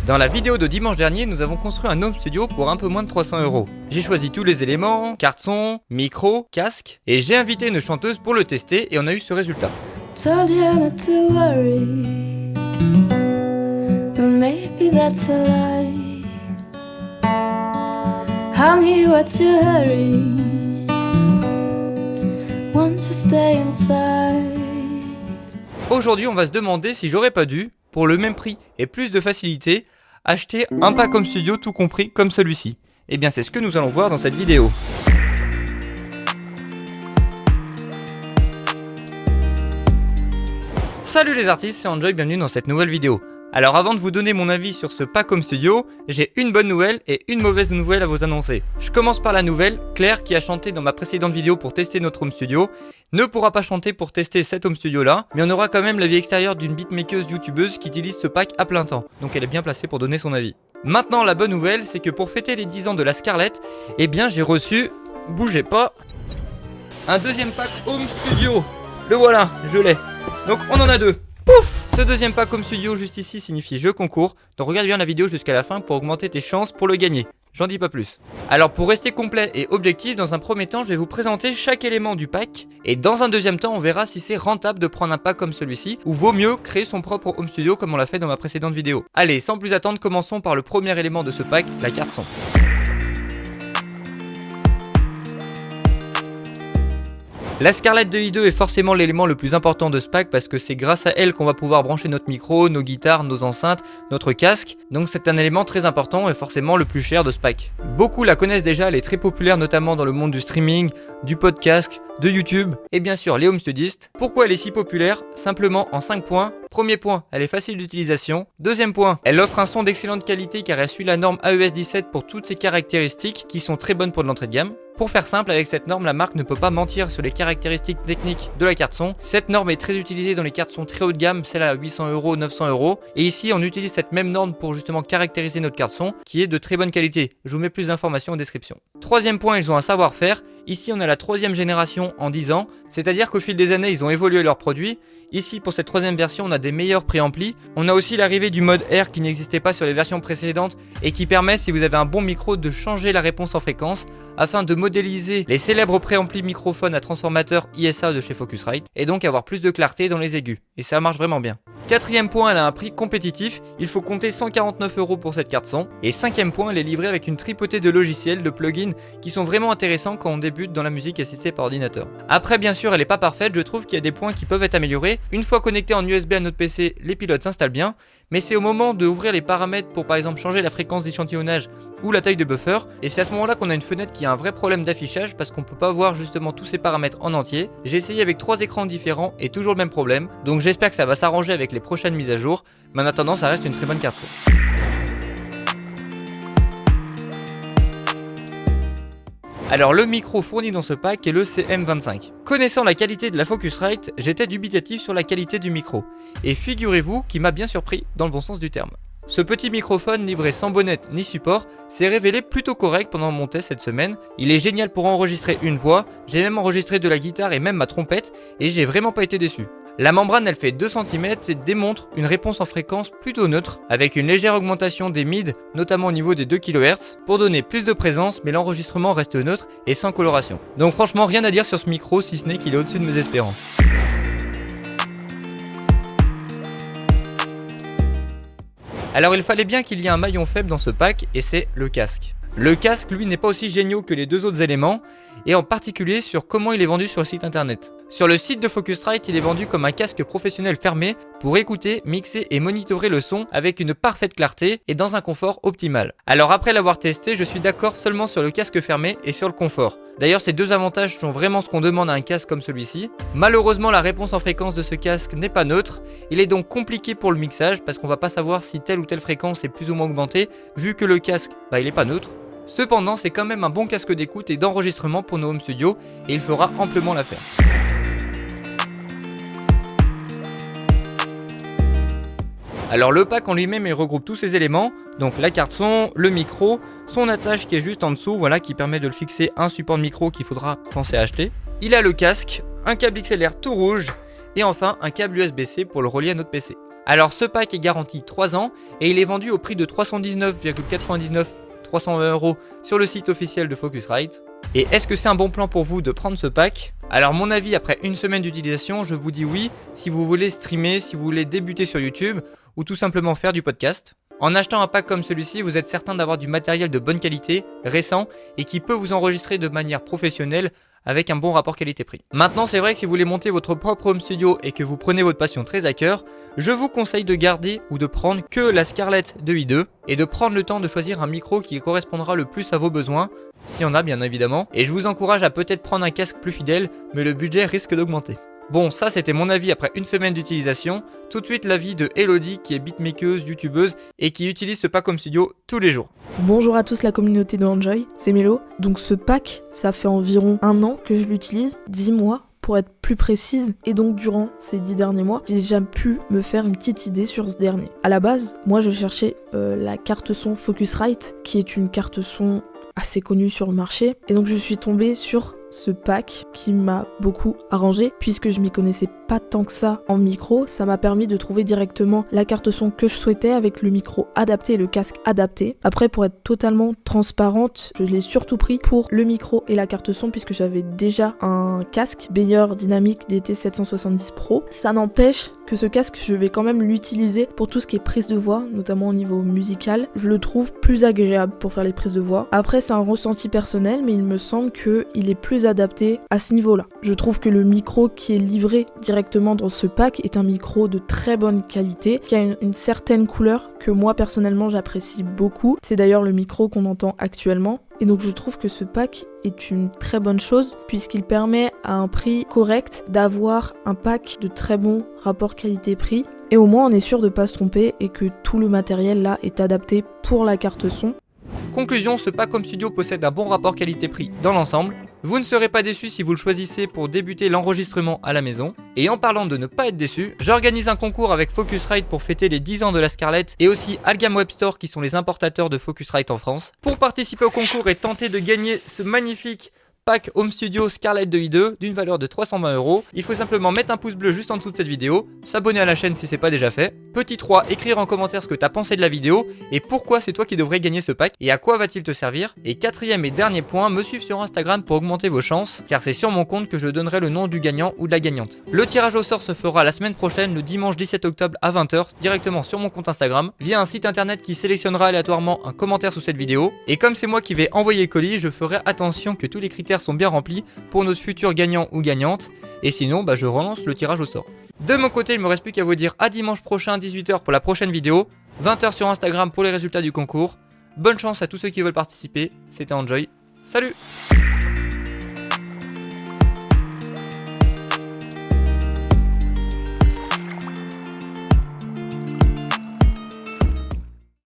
Dans la vidéo de dimanche dernier, nous avons construit un home studio pour un peu moins de 300 €. J'ai choisi tous les éléments, carte son, micro, casque, et j'ai invité une chanteuse pour le tester et on a eu ce résultat. Told you not to worry, but maybe that's a lie. Honey, what's your hurry? Won't you stay inside? Aujourd'hui, on va se demander si j'aurais pas dû, pour le même prix et plus de facilité, acheter un pack home studio tout compris comme celui-ci. Et bien c'est ce que nous allons voir dans cette vidéo. Salut les artistes, c'est Enjoy, bienvenue dans cette nouvelle vidéo. Alors avant de vous donner mon avis sur ce pack home studio, j'ai une bonne nouvelle et une mauvaise nouvelle à vous annoncer. Je commence par la nouvelle, Claire qui a chanté dans ma précédente vidéo pour tester notre home studio, ne pourra pas chanter pour tester cet home studio là, mais on aura quand même la vie extérieure d'une beatmakeuse youtubeuse qui utilise ce pack à plein temps, donc elle est bien placée pour donner son avis. Maintenant la bonne nouvelle, c'est que pour fêter les 10 ans de la Scarlett, eh bien j'ai reçu, bougez pas, un deuxième pack home studio. Le voilà, je l'ai. Donc on en a deux. Pouf! Ce deuxième pack home studio juste ici signifie jeu concours, donc regarde bien la vidéo jusqu'à la fin pour augmenter tes chances pour le gagner. J'en dis pas plus. Alors pour rester complet et objectif, dans un premier temps je vais vous présenter chaque élément du pack, et dans un deuxième temps on verra si c'est rentable de prendre un pack comme celui-ci, ou vaut mieux créer son propre home studio comme on l'a fait dans ma précédente vidéo. Allez, sans plus attendre, commençons par le premier élément de ce pack, la carte son. La Scarlett de i2 est forcément l'élément le plus important de ce pack parce que c'est grâce à elle qu'on va pouvoir brancher notre micro, nos guitares, nos enceintes, notre casque, donc c'est un élément très important et forcément le plus cher de ce pack. Beaucoup la connaissent déjà, elle est très populaire notamment dans le monde du streaming, du podcast, de YouTube et bien sûr les home studistes. Pourquoi elle est si populaire? Simplement en 5 points. Premier point, elle est facile d'utilisation. Deuxième point, elle offre un son d'excellente qualité car elle suit la norme AES 17 pour toutes ses caractéristiques qui sont très bonnes pour de l'entrée de gamme. Pour faire simple, avec cette norme, la marque ne peut pas mentir sur les caractéristiques techniques de la carte son. Cette norme est très utilisée dans les cartes son très haut de gamme, celle à 800 €, 900 €. Et ici, on utilise cette même norme pour justement caractériser notre carte son, qui est de très bonne qualité. Je vous mets plus d'informations en description. Troisième point, ils ont un savoir-faire. Ici, on a la troisième génération en 10 ans, c'est-à-dire qu'au fil des années, ils ont évolué leurs produits. Ici, pour cette troisième version, on a des meilleurs préamplis. On a aussi l'arrivée du mode R qui n'existait pas sur les versions précédentes et qui permet, si vous avez un bon micro, de changer la réponse en fréquence afin de modéliser les célèbres préamplis microphones à transformateur ISA de chez Focusrite et donc avoir plus de clarté dans les aigus. Et ça marche vraiment bien. Quatrième point, elle a un prix compétitif. Il faut compter 149 € pour cette carte son. Et cinquième point, elle est livrée avec une tripotée de logiciels, de plugins qui sont vraiment intéressants quand on débute dans la musique assistée par ordinateur. Après, bien sûr, elle n'est pas parfaite. Je trouve qu'il y a des points qui peuvent être améliorés. Une fois connecté en USB à notre PC, les pilotes s'installent bien. Mais c'est au moment d'ouvrir les paramètres pour par exemple changer la fréquence d'échantillonnage ou la taille de buffer. Et c'est à ce moment-là qu'on a une fenêtre qui a un vrai problème d'affichage parce qu'on peut pas voir justement tous ces paramètres en entier. J'ai essayé avec 3 écrans différents et toujours le même problème. Donc j'espère que ça va s'arranger avec les prochaines mises à jour. Mais en attendant, ça reste une très bonne carte son. Alors le micro fourni dans ce pack est le CM25. Connaissant la qualité de la Focusrite, j'étais dubitatif sur la qualité du micro. Et figurez-vous qu'il m'a bien surpris dans le bon sens du terme. Ce petit microphone livré sans bonnette ni support s'est révélé plutôt correct pendant mon test cette semaine. Il est génial pour enregistrer une voix, j'ai même enregistré de la guitare et même ma trompette et j'ai vraiment pas été déçu. La membrane elle fait 2 cm et démontre une réponse en fréquence plutôt neutre avec une légère augmentation des mids, notamment au niveau des 2 kHz pour donner plus de présence, mais l'enregistrement reste neutre et sans coloration. Donc franchement rien à dire sur ce micro si ce n'est qu'il est au-dessus de mes espérances. Alors il fallait bien qu'il y ait un maillon faible dans ce pack et c'est le casque. Le casque lui n'est pas aussi génial que les deux autres éléments et en particulier sur comment il est vendu sur le site internet. Sur le site de Focusrite, il est vendu comme un casque professionnel fermé pour écouter, mixer et monitorer le son avec une parfaite clarté et dans un confort optimal. Alors après l'avoir testé, je suis d'accord seulement sur le casque fermé et sur le confort. D'ailleurs ces deux avantages sont vraiment ce qu'on demande à un casque comme celui-ci. Malheureusement la réponse en fréquence de ce casque n'est pas neutre, il est donc compliqué pour le mixage parce qu'on va pas savoir si telle ou telle fréquence est plus ou moins augmentée vu que le casque il est pas neutre. Cependant c'est quand même un bon casque d'écoute et d'enregistrement pour nos home studios et il fera amplement l'affaire. Alors le pack en lui-même il regroupe tous ces éléments, donc la carte son, le micro, son attache qui est juste en dessous, voilà, qui permet de le fixer un support de micro qu'il faudra penser à acheter. Il a le casque, un câble XLR tout rouge et enfin un câble USB-C pour le relier à notre PC. Alors ce pack est garanti 3 ans et il est vendu au prix de 319,99 320 € sur le site officiel de Focusrite. Et est-ce que c'est un bon plan pour vous de prendre ce pack? Alors mon avis après une semaine d'utilisation, je vous dis oui si vous voulez streamer, si vous voulez débuter sur YouTube ou tout simplement faire du podcast. En achetant un pack comme celui-ci, vous êtes certain d'avoir du matériel de bonne qualité, récent et qui peut vous enregistrer de manière professionnelle avec un bon rapport qualité-prix. Maintenant, c'est vrai que si vous voulez monter votre propre home studio et que vous prenez votre passion très à cœur, je vous conseille de garder ou de prendre que la Scarlett 2i2 et de prendre le temps de choisir un micro qui correspondra le plus à vos besoins, s'il y en a bien évidemment, et je vous encourage à peut-être prendre un casque plus fidèle, mais le budget risque d'augmenter. Bon, ça c'était mon avis après une semaine d'utilisation. Tout de suite l'avis de Elodie qui est beatmakeuse, youtubeuse et qui utilise ce pack home studio tous les jours. Bonjour à tous la communauté de Enjoy, c'est Mélo. Donc ce pack, ça fait environ 1 an que je l'utilise, 10 mois pour être plus précise. Et donc durant ces 10 derniers mois, j'ai déjà pu me faire une petite idée sur ce dernier. À la base, moi je cherchais la carte son Focusrite, qui est une carte son assez connue sur le marché. Et donc je suis tombée sur ce pack qui m'a beaucoup arrangé puisque je m'y connaissais pas tant que ça en micro. Ça m'a permis de trouver directement la carte son que je souhaitais avec le micro adapté et le casque adapté. Après, pour être totalement transparente, je l'ai surtout pris pour le micro et la carte son puisque j'avais déjà un casque Beyer Dynamic DT770 Pro. Ça n'empêche que ce casque, je vais quand même l'utiliser pour tout ce qui est prise de voix, notamment au niveau musical. Je le trouve plus agréable pour faire les prises de voix. Après, c'est un ressenti personnel, mais il me semble qu'il est plus adapté à ce niveau-là. Je trouve que le micro qui est livré directement dans ce pack est un micro de très bonne qualité, qui a une certaine couleur que moi personnellement j'apprécie beaucoup. C'est d'ailleurs le micro qu'on entend actuellement. Et donc je trouve que ce pack est une très bonne chose puisqu'il permet à un prix correct d'avoir un pack de très bon rapport qualité-prix. Et au moins on est sûr de ne pas se tromper et que tout le matériel là est adapté pour la carte son. Conclusion, ce pack home studio possède un bon rapport qualité-prix dans l'ensemble. Vous ne serez pas déçus si vous le choisissez pour débuter l'enregistrement à la maison. Et en parlant de ne pas être déçus, j'organise un concours avec Focusrite pour fêter les 10 ans de la Scarlett et aussi Algam Webstore qui sont les importateurs de Focusrite en France. Pour participer au concours et tenter de gagner ce magnifique pack Home Studio Scarlett 2i2 d'une valeur de 320 €. Il faut simplement mettre un pouce bleu juste en dessous de cette vidéo, s'abonner à la chaîne si c'est pas déjà fait. Petit 3, écrire en commentaire ce que t'as pensé de la vidéo et pourquoi c'est toi qui devrais gagner ce pack et à quoi va-t-il te servir. Et 4e et dernier point, me suivre sur Instagram pour augmenter vos chances car c'est sur mon compte que je donnerai le nom du gagnant ou de la gagnante. Le tirage au sort se fera la semaine prochaine, le dimanche 17 octobre à 20 h, directement sur mon compte Instagram, via un site internet qui sélectionnera aléatoirement un commentaire sous cette vidéo. Et comme c'est moi qui vais envoyer le colis, je ferai attention que tous les critères sont bien remplis pour nos futurs gagnants ou gagnantes, et sinon je relance le tirage au sort. De mon côté, il me reste plus qu'à vous dire à dimanche prochain 18 h pour la prochaine vidéo, 20 h sur Instagram pour les résultats du concours. Bonne chance à tous ceux qui veulent participer, c'était Enjoy, salut!